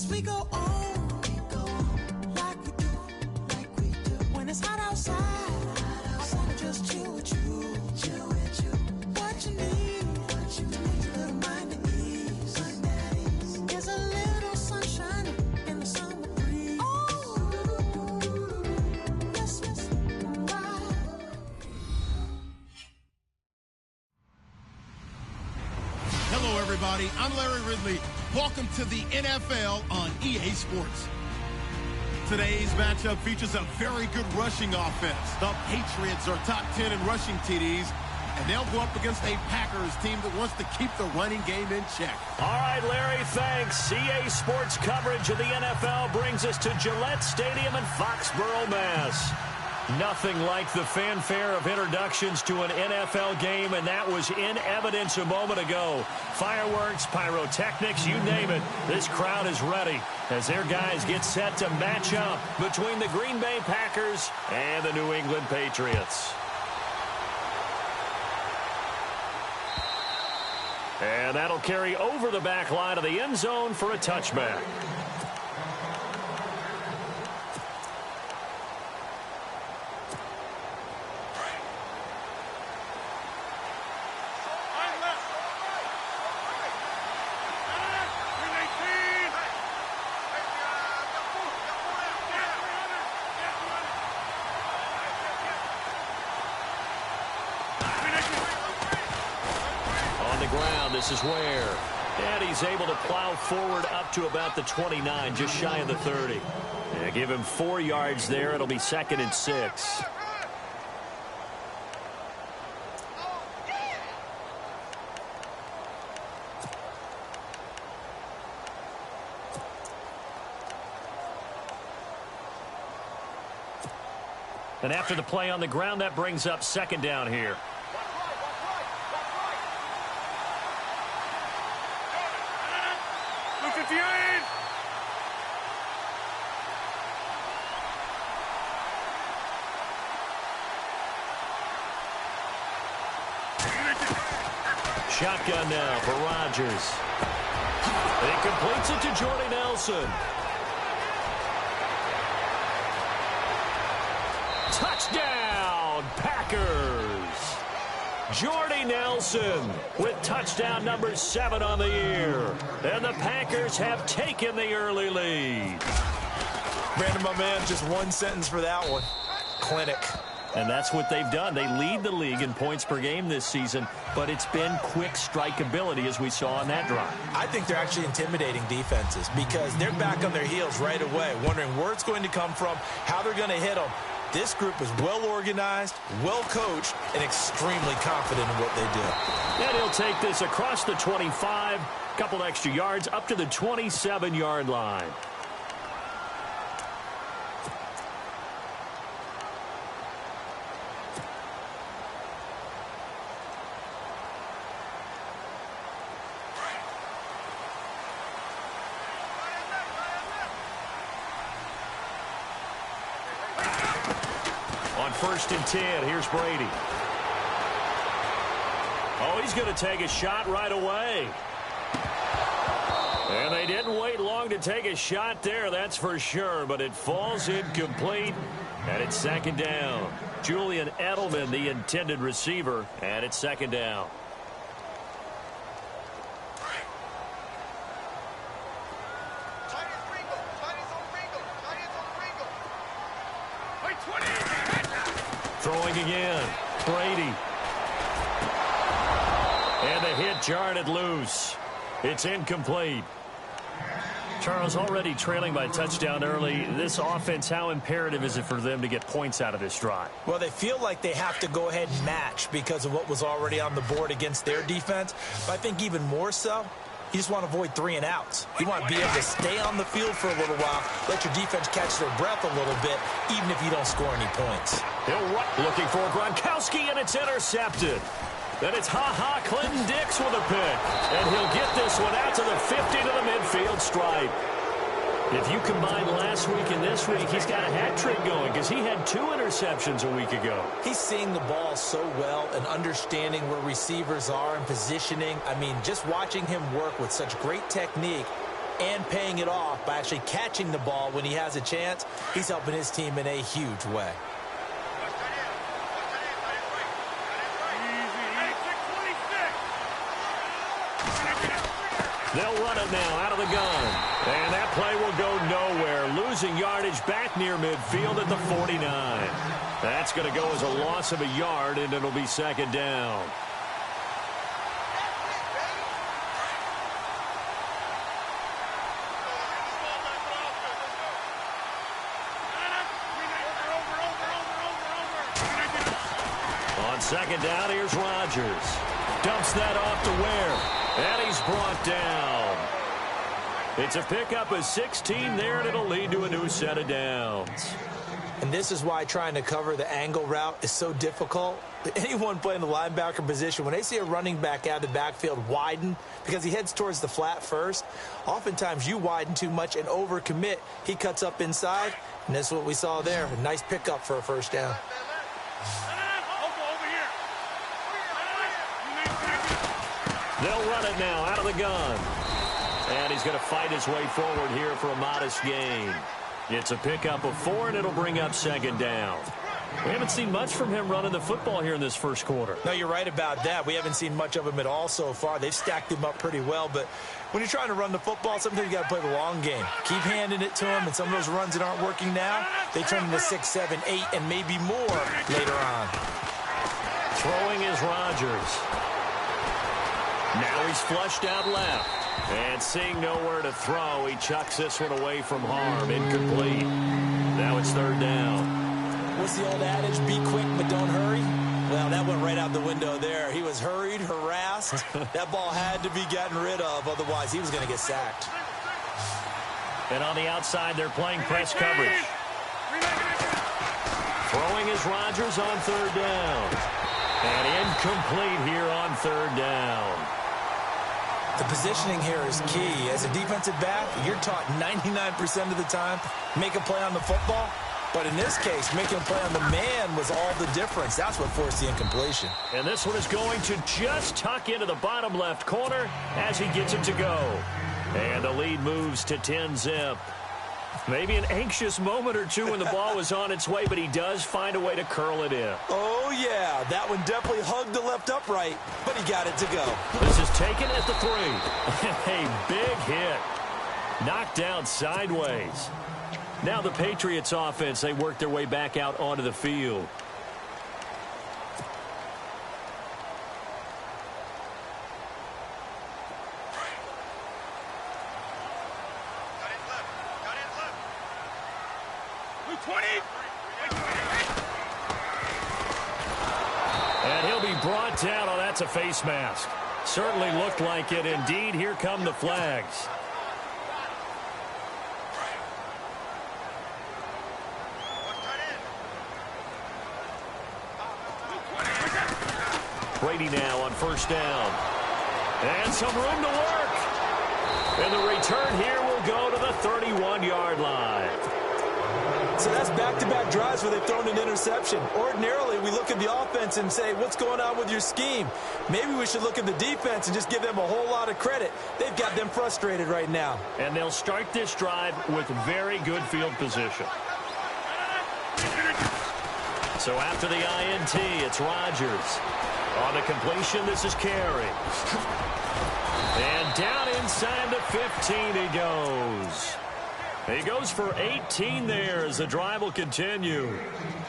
Yes, we go on, like we do. When it's hot outside, I wanna just chill with you. What you need, a little mind at ease. There's a little sunshine in the summer breeze. Oh, yes, right. Hello, everybody. I'm Larry Ridley. Welcome to the NFL on EA Sports. Today's matchup features a very good rushing offense. The Patriots are top 10 in rushing TDs, and they'll go up against a Packers team that wants to keep the running game in check. All right, Larry, thanks. EA Sports coverage of the NFL brings us to Gillette Stadium in Foxborough, Mass. Nothing like the fanfare of introductions to an NFL game, and that was in evidence a moment ago. Fireworks, pyrotechnics, you name it. This crowd is ready as their guys get set to match up between the Green Bay Packers and the New England Patriots. And that'll carry over the back line of the end zone for a touchback. This is where. And he's able to plow forward up to about the 29, just shy of the 30. Yeah, give him 4 yards there. It'll be 2nd and 6. And after the play on the ground, that brings up 2nd down here. Shotgun now for Rodgers. He completes it to Jordy Nelson. Touchdown, Packers. Jordy Nelson with touchdown number 7 on the year. And the Packers have taken the early lead. Brandon, my man, just one sentence for that one. Clinic. And that's what they've done. They lead the league in points per game this season, but it's been quick strikeability as we saw on that drive. I think they're actually intimidating defenses because they're back on their heels right away, wondering where it's going to come from, how they're going to hit them. This group is well organized, well coached, and extremely confident in what they do. And he'll take this across the 25, couple extra yards up to the 27-yard line. On 1st and 10, here's Brady. Oh, he's going to take a shot right away. And they didn't wait long to take a shot there, that's for sure, but it falls incomplete, and it's 2nd down. Julian Edelman, the intended receiver, and it's 2nd down. Throwing again, Brady. And the hit jarred it loose. It's incomplete. Charles, already trailing by touchdown early. This offense, how imperative is it for them to get points out of this drive? Well, they feel like they have to go ahead and match because of what was already on the board against their defense. But I think even more so, you just want to avoid 3 and outs. You want to be able to stay on the field for a little while, let your defense catch their breath a little bit, even if you don't score any points. Looking for Gronkowski, and it's intercepted. Then it's Clinton Dix with a pick. And he'll get this one out to the 50 to the midfield stripe. If you combine last week and this week, he's got a hat trick going because he had 2 interceptions a week ago. He's seeing the ball so well and understanding where receivers are and positioning. I mean, just watching him work with such great technique, and paying it off by actually catching the ball when he has a chance. He's helping his team in a huge way. They'll run it now out of the gun. And that play will go nowhere. Losing yardage back near midfield at the 49. That's going to go as a loss of a yard, and it'll be second down. On second down, here's Rodgers. Dumps that off to Ware. And he's brought down. It's a pickup of 16 there, and it'll lead to a new set of downs. And this is why trying to cover the angle route is so difficult. Anyone playing the linebacker position, when they see a running back out of the backfield widen because he heads towards the flat first, oftentimes you widen too much and overcommit. He cuts up inside, and that's what we saw there. A nice pickup for a first down. They'll run it now out of the gun. And he's going to fight his way forward here for a modest gain. It's a pickup of 4, and it'll bring up second down. We haven't seen much from him running the football here in this first quarter. No, you're right about that. We haven't seen much of him at all so far. They've stacked him up pretty well, but when you're trying to run the football, sometimes you got to play the long game. Keep handing it to him, and some of those runs that aren't working now, they turn into 6, 7, 8, and maybe more later on. Throwing is Rodgers. Now he's flushed out left. And seeing nowhere to throw, he chucks this one away from harm. Incomplete. Now it's third down. What's the old adage? Be quick, but don't hurry. Well, that went right out the window there. He was hurried, harassed. That ball had to be gotten rid of. Otherwise, he was going to get sacked. And on the outside, they're playing press coverage. Throwing is Rodgers on third down. And incomplete here on third down. The positioning here is key. As a defensive back, you're taught 99% of the time, make a play on the football. But in this case, making a play on the man was all the difference. That's what forced the incompletion. And this one is going to just tuck into the bottom left corner as he gets it to go. And the lead moves to 10-zip. Maybe an anxious moment or two when the ball was on its way, but he does find a way to curl it in. Oh, yeah. That one definitely hugged the left upright, but he got it to go. This is taken at the 3. A big hit. Knocked down sideways. Now the Patriots offense, they work their way back out onto the field. And he'll be brought down. Oh, that's a face mask. Certainly looked like it. Indeed, here come the flags. Brady now on first down. And some room to work. And the return here will go to the 31-yard line. So that's back-to-back drives where they've thrown an interception. Ordinarily, we look at the offense and say, what's going on with your scheme? Maybe we should look at the defense and just give them a whole lot of credit. They've got them frustrated right now. And they'll start this drive with very good field position. So after the INT, it's Rodgers. On the completion, this is Carey. And down inside the 15 he goes. He goes for 18 there as the drive will continue.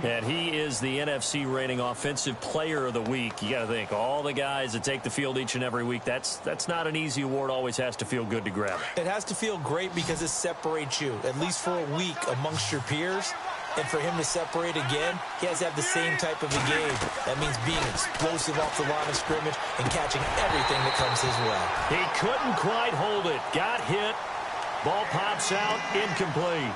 And he is the NFC rating offensive player of the week. You got to think, all the guys that take the field each and every week, that's not an easy award. Always has to feel good to grab it. It has to feel great because it separates you, at least for a week, amongst your peers. And for him to separate again, he has to have the same type of a game. That means being explosive off the line of scrimmage and catching everything that comes his way. He couldn't quite hold it. Got hit. Ball pops out. Incomplete.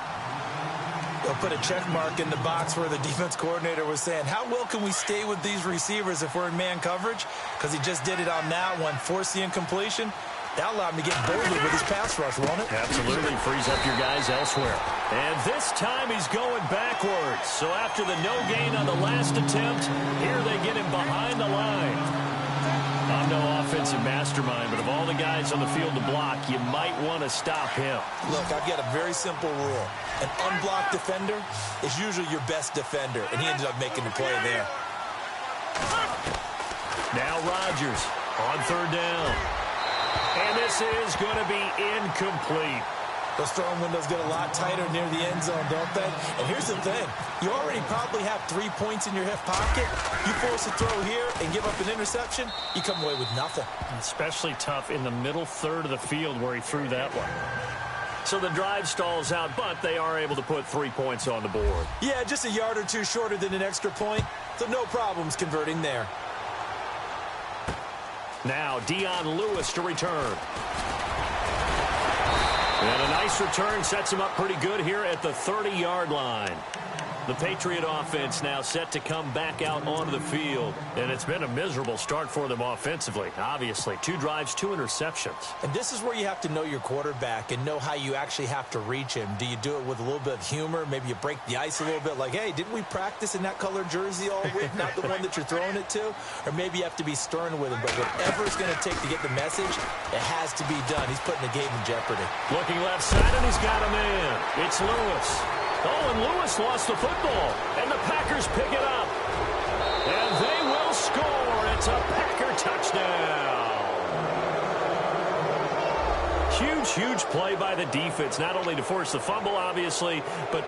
They'll put a check mark in the box where the defense coordinator was saying, how well can we stay with these receivers if we're in man coverage? Because he just did it on that one, forced the incompletion. That allowed him to get bolder with his pass rush, won't it? Absolutely. Frees up your guys elsewhere. And this time he's going backwards. So after the no gain on the last attempt, here they get him behind the line. I'm no offensive mastermind, but of all the guys on the field to block, you might want to stop him. Look, I've got a very simple rule. An unblocked defender is usually your best defender, and he ended up making the play there. Now Rodgers on third down. And this is going to be incomplete. Those throwing windows get a lot tighter near the end zone, don't they? And here's the thing. You already probably have 3 points in your hip pocket. You force a throw here and give up an interception, you come away with nothing. Especially tough in the middle third of the field where he threw that one. So the drive stalls out, but they are able to put 3 points on the board. Yeah, just a yard or two shorter than an extra point, so no problems converting there. Now Dion Lewis to return. And a nice return sets him up pretty good here at the 30-yard line. The Patriot offense now set to come back out onto the field. And it's been a miserable start for them offensively. Obviously, 2 drives, 2 interceptions. And this is where you have to know your quarterback and know how you actually have to reach him. Do you do it with a little bit of humor? Maybe you break the ice a little bit like, hey, didn't we practice in that color jersey all week? Not the one that you're throwing it to? Or maybe you have to be stern with him. But whatever it's going to take to get the message, it has to be done. He's putting the game in jeopardy. Looking left side, and he's got a man. It's Lewis. Oh, and Lewis lost the football, and the Packers pick it up. And they will score. It's a Packer touchdown. Huge, huge play by the defense, not only to force the fumble, obviously, but